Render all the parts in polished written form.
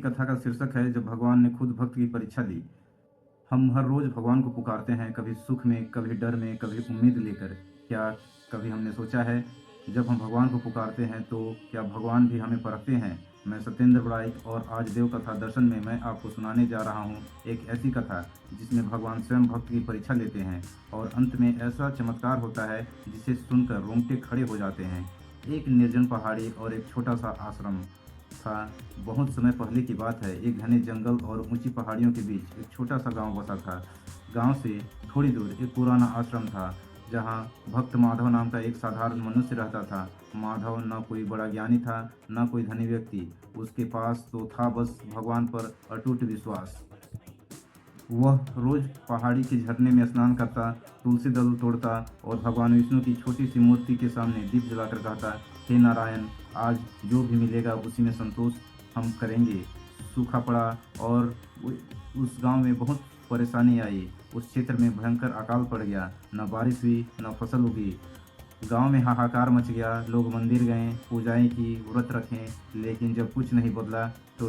कथा का शीर्षक है जब भगवान ने खुद भक्त की परीक्षा ली। हम हर रोज भगवान को पुकारते हैं, कभी सुख में, कभी डर में, कभी उम्मीद लेकर। क्या कभी हमने सोचा है, जब हम भगवान को पुकारते हैं तो क्या भगवान भी हमें परखते हैं? मैं सत्येंद्र बड़ाइक और आज देव कथा दर्शन में मैं आपको सुनाने जा रहा हूँ एक ऐसी कथा जिसमें भगवान स्वयं भक्त की परीक्षा लेते हैं और अंत में ऐसा चमत्कार होता है जिसे सुनकर रोंगटे खड़े हो जाते हैं। एक निर्जन पहाड़ी और एक छोटा सा आश्रम था। बहुत समय पहले की बात है। एक घने जंगल और ऊंची पहाड़ियों के बीच एक छोटा सा गांव बसा था। गांव से थोड़ी दूर एक पुराना आश्रम था जहां भक्त माधव नाम का एक साधारण मनुष्य रहता था। माधव न कोई बड़ा ज्ञानी था, न कोई धनी व्यक्ति। उसके पास तो था बस भगवान पर अटूट विश्वास। वह रोज पहाड़ी के झरने में स्नान करता, तुलसी दल तोड़ता और भगवान विष्णु की छोटी सी मूर्ति के सामने दीप जलाकर कहता, हे नारायण, आज जो भी मिलेगा उसी में संतोष हम करेंगे। सूखा पड़ा और उस गांव में बहुत परेशानी आई। उस क्षेत्र में भयंकर अकाल पड़ गया। न बारिश हुई, न फसल उगी। गांव में हाहाकार मच गया। लोग मंदिर गए, पूजाएं की, व्रत रखें, लेकिन जब कुछ नहीं बदला तो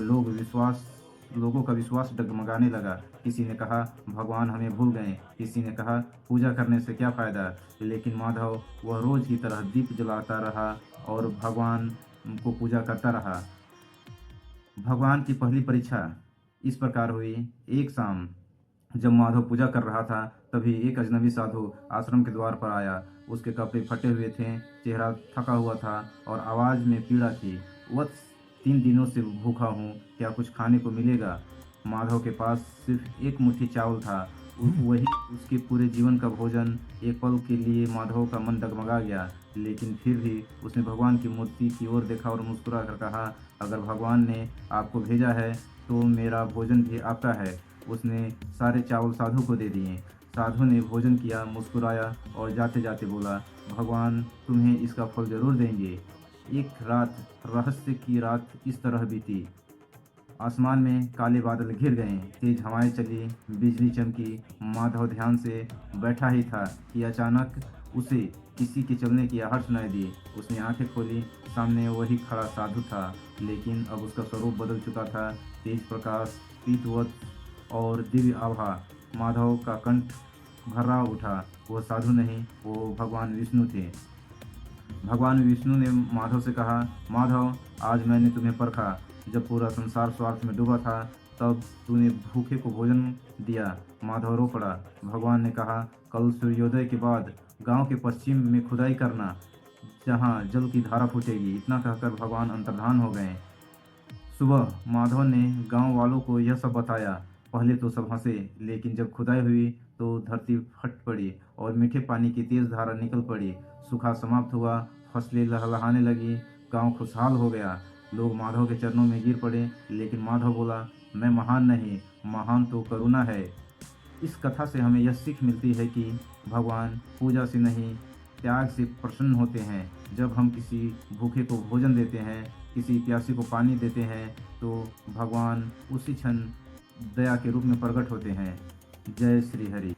लोगों का विश्वास डगमगाने लगा। किसी ने कहा, भगवान हमें भूल गए। किसी ने कहा, पूजा करने से क्या फ़ायदा। लेकिन माधव वह रोज की तरह दीप जलाता रहा और भगवान को पूजा करता रहा। भगवान की पहली परीक्षा इस प्रकार हुई। एक शाम जब माधव पूजा कर रहा था, तभी एक अजनबी साधु आश्रम के द्वार पर आया। उसके कपड़े फटे हुए थे, चेहरा थका हुआ था और आवाज़ में पीड़ा थी। वह 3 दिनों से भूखा हूँ, क्या कुछ खाने को मिलेगा? माधव के पास सिर्फ एक मुट्ठी चावल था। वही उसके पूरे जीवन का भोजन। एक पल के लिए माधव का मन डगमगा गया, लेकिन फिर भी उसने भगवान की मूर्ति की ओर देखा और मुस्कुरा कर कहा, अगर भगवान ने आपको भेजा है तो मेरा भोजन भी आपका है। उसने सारे चावल साधु को दे दिए। साधु ने भोजन किया, मुस्कुराया और जाते जाते बोला, भगवान तुम्हें इसका फल जरूर देंगे। एक रात, रहस्य की रात इस तरह बीती। आसमान में काले बादल घिर गए, तेज हवाएं चली, बिजली चमकी। माधव ध्यान से बैठा ही था कि अचानक उसे किसी के चलने की आहट सुनाई दी। उसने आंखें खोली, सामने वही खड़ा साधु था, लेकिन अब उसका स्वरूप बदल चुका था। तेज प्रकाश, पीतवत और दिव्य आभा। माधव का कंठ भर्रा उठा। वह साधु नहीं, वो भगवान विष्णु थे। भगवान विष्णु ने माधव से कहा, माधव, आज मैंने तुम्हें परखा। जब पूरा संसार स्वार्थ में डूबा था, तब तूने भूखे को भोजन दिया। माधव रो पड़ा। भगवान ने कहा, कल सूर्योदय के बाद गांव के पश्चिम में खुदाई करना, जहां जल की धारा फूटेगी। इतना कहकर भगवान अंतर्धान हो गए। सुबह माधव ने गांव वालों को यह सब बताया। पहले तो सब हंसे, लेकिन जब खुदाई हुई तो धरती फट पड़ी और मीठे पानी की तेज धारा निकल पड़ी। सूखा समाप्त हुआ, फसलें लहलहाने लगी, गांव खुशहाल हो गया। लोग माधव के चरणों में गिर पड़े, लेकिन माधव बोला, मैं महान नहीं, महान तो करुणा है। इस कथा से हमें यह सीख मिलती है कि भगवान पूजा से नहीं, त्याग से प्रसन्न होते हैं। जब हम किसी भूखे को भोजन देते हैं, किसी प्यासी को पानी देते हैं, तो भगवान उसी क्षण दया के रूप में प्रकट होते हैं। जय श्री हरि।